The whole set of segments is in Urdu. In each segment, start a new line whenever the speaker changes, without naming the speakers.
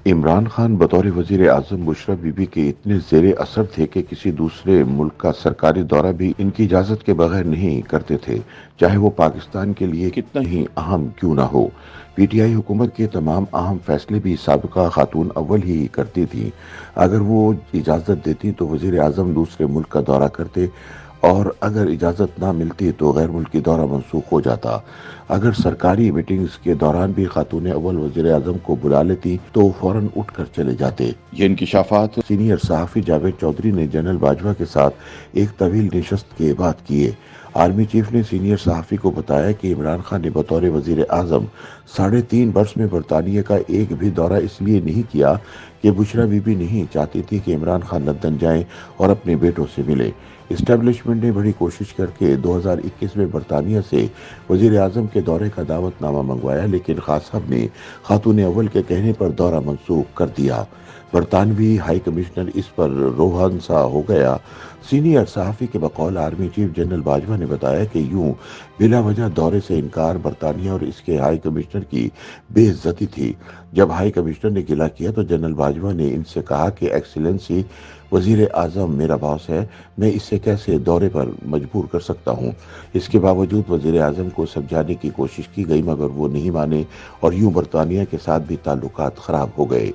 عمران خان بطور وزیر اعظم بشریٰ بی بی کے اتنے زیر اثر تھے کہ کسی دوسرے ملک کا سرکاری دورہ بھی ان کی اجازت کے بغیر نہیں کرتے تھے، چاہے وہ پاکستان کے لیے کتنا ہی اہم کیوں نہ ہو۔ پی ٹی آئی حکومت کے تمام اہم فیصلے بھی سابقہ خاتون اول ہی کرتی تھیں۔ اگر وہ اجازت دیتی تو وزیر اعظم دوسرے ملک کا دورہ کرتے، اور اگر اجازت نہ ملتی تو غیر ملکی دورہ منسوخ ہو جاتا۔ اگر سرکاری میٹنگز کے دوران بھی خاتون اول وزیر اعظم کو بلا لیتی تو فوراً اٹھ کر چلے جاتے۔ یہ انکشافات سینئر صحافی جاوید چودھری نے جنرل باجوہ کے ساتھ ایک طویل نشست کے بعد کیے۔ آرمی چیف نے سینئر صحافی کو بتایا کہ عمران خان نے بطور وزیر اعظم 3.5 برس میں برطانیہ کا ایک بھی دورہ اس لیے نہیں کیا کہ بشریٰ بی بی نہیں چاہتی تھی کہ عمران خان لندن جائیں اور اپنے بیٹوں سے ملے۔ اسٹیبلشمنٹ نے بڑی کوشش کر کے 2021 میں برطانیہ سے وزیر اعظم کے دورے کا دعوت نامہ منگوایا، لیکن خان صاحب نے خاتون اول کے کہنے پر دورہ منسوخ کر دیا۔ برطانوی ہائی کمشنر اس پر روحن سا ہو گیا۔ سینئر صحافی کے بقول آرمی چیف جنرل باجوہ نے بتایا کہ یوں بلا وجہ دورے سے انکار برطانیہ اور اس کے ہائی کمشنر کی بے عزتی تھی۔ جب ہائی کمشنر نے گلہ کیا تو جنرل باجوہ نے ان سے کہا کہ ایکسیلنسی وزیر اعظم میرا باس ہے، میں اسے کیسے دورے پر مجبور کر سکتا ہوں۔ اس کے باوجود وزیر اعظم کو سمجھانے کی کوشش کی گئی مگر وہ نہیں مانے اور یوں برطانیہ کے ساتھ بھی تعلقات خراب ہو گئے۔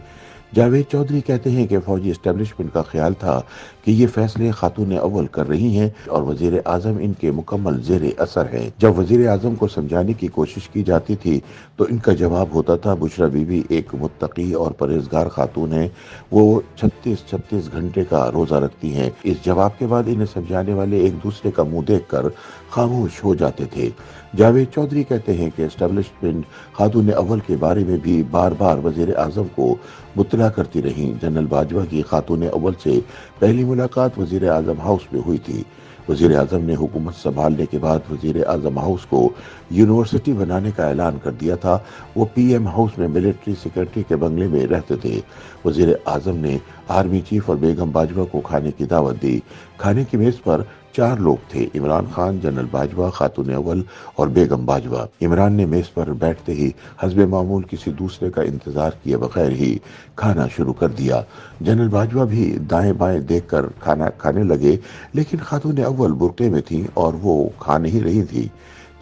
جاوید چودھری کہتے ہیں کہ فوجی اسٹیبلشمنٹ کا خیال تھا کہ یہ فیصلے خاتون اول کر رہی ہیں اور وزیر اعظم ان کے مکمل زیر اثر ہیں۔ جب وزیر اعظم کو سمجھانے کی کوشش کی جاتی تھی تو ان کا جواب ہوتا تھا بشریٰ بی بی ایک متقی اور پرہیزگار خاتون ہیں، وہ 36 گھنٹے کا روزہ رکھتی ہیں۔ اس جواب کے بعد انہیں سمجھانے والے ایک دوسرے کا منہ دیکھ کر خاموش ہو جاتے تھے۔ جاوید چودھری کہتے ہیں کہ اسٹیبلشمنٹ خاتون اول کے بارے میں بھی بار بار وزیر اعظم کو مطلع کرتی رہیں۔ جنرل باجوہ کی خاتون اول سے پہلی ملاقات وزیر اعظم ہاؤس میں ہوئی تھی۔ وزیر اعظم نے حکومت سنبھالنے کے بعد وزیر اعظم ہاؤس کو یونیورسٹی بنانے کا اعلان کر دیا تھا۔ وہ پی ایم ہاؤس میں ملٹری سیکرٹری کے بنگلے میں رہتے تھے۔ وزیر اعظم نے آرمی چیف اور بیگم باجوہ کو کھانے کی دعوت دی۔ کھانے کی میز پر 4 لوگ تھے: عمران خان، جنرل باجوہ، خاتون اول اور بیگم باجوہ۔ عمران نے میز پر بیٹھتے ہی حسب معمول کسی دوسرے کا انتظار کیے بغیر ہی کھانا شروع کر دیا۔ جنرل باجوہ بھی دائیں بائیں دیکھ کر کھانا کھانے لگے، لیکن خاتون اول برقعے میں تھیں اور وہ کھا نہیں رہی تھی۔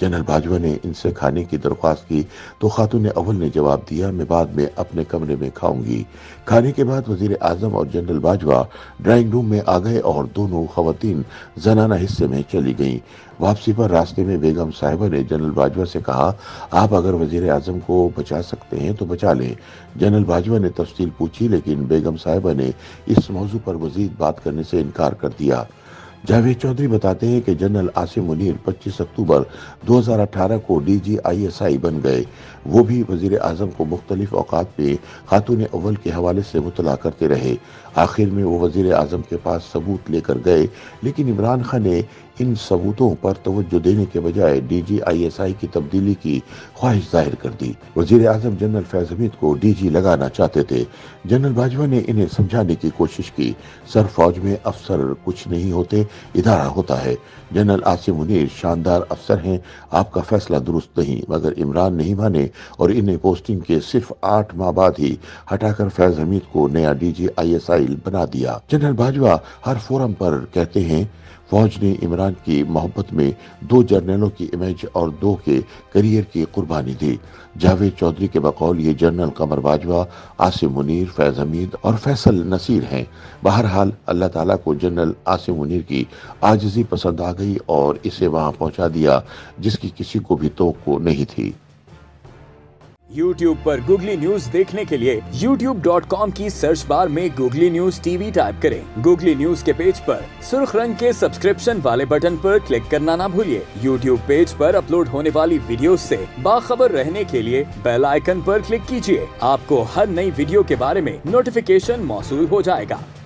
جنرل باجوہ نے ان سے کھانے کی درخواست کی تو خاتون اول نے جواب دیا، میں بعد میں اپنے کمرے میں کھاؤں گی۔ کھانے کے بعد وزیر اعظم اور جنرل باجوہ ڈرائنگ روم میں آ گئے اور دونوں خواتین زنانہ حصے میں چلی گئیں۔ واپسی پر راستے میں بیگم صاحبہ نے جنرل باجوہ سے کہا، آپ اگر وزیر اعظم کو بچا سکتے ہیں تو بچا لیں۔ جنرل باجوہ نے تفصیل پوچھی لیکن بیگم صاحبہ نے اس موضوع پر مزید بات کرنے سے انکار کر دیا۔ جاوید چودھری بتاتے ہیں کہ جنرل عاصم منیر 25 اکتوبر 2018 کو D G I S I بن گئے۔ وہ بھی وزیر اعظم کو مختلف اوقات میں خاتون اول کے حوالے سے مطلع کرتے رہے۔ آخر میں وہ وزیر اعظم کے پاس ثبوت لے کر گئے، لیکن عمران خان نے ان ثبوتوں پر توجہ دینے کے بجائے D G I S I کی تبدیلی کی خواہش ظاہر کر دی۔ وزیر اعظم جنرل فیض حمید کو ڈی جی لگانا چاہتے تھے۔ جنرل باجوہ نے انہیں سمجھانے کی کوشش کی، سر فوج میں افسر کچھ نہیں ہوتے، ادارہ ہوتا ہے۔ جنرل عاصم منیر شاندار افسر ہیں، آپ کا فیصلہ درست نہیں، مگر عمران نہیں مانے اور انہیں پوسٹنگ کے صرف 8 ماہ بعد ہی ہٹا کر فیض حمید کو نیا D G I S I بنا دیا۔ جنرل باجوہ ہر فورم پر کہتے ہیں، فوج نے عمران کی محبت میں 2 جرنیلوں کی امیج اور 2 کے کیریئر کی قربانی دی۔ جاوید چودھری کے بقول یہ جنرل قمر باجوہ، عاصم منیر، فیض حمید اور فیصل نصیر ہیں۔ بہرحال اللہ تعالیٰ کو جنرل عاصم منیر کی عاجزی پسند آ گئی اور اسے وہاں پہنچا دیا جس کی کسی کو بھی توقع نہیں تھی۔
یوٹیوب پر گوگلی نیوز دیکھنے کے لیے youtube.com کی سرچ بار میں googly news T V type کریں۔ گوگلی نیوز کے پیج پر سرخ رنگ کے سبسکرپشن والے بٹن پر کلک کرنا نہ بھولیے۔ یوٹیوب پیج پر اپلوڈ ہونے والی ویڈیوز سے باخبر رہنے کے لیے بیل آئیکن پر کلک کیجیے۔ آپ کو ہر نئی ویڈیو کے بارے میں نوٹیفیکیشن موصول ہو جائے گا۔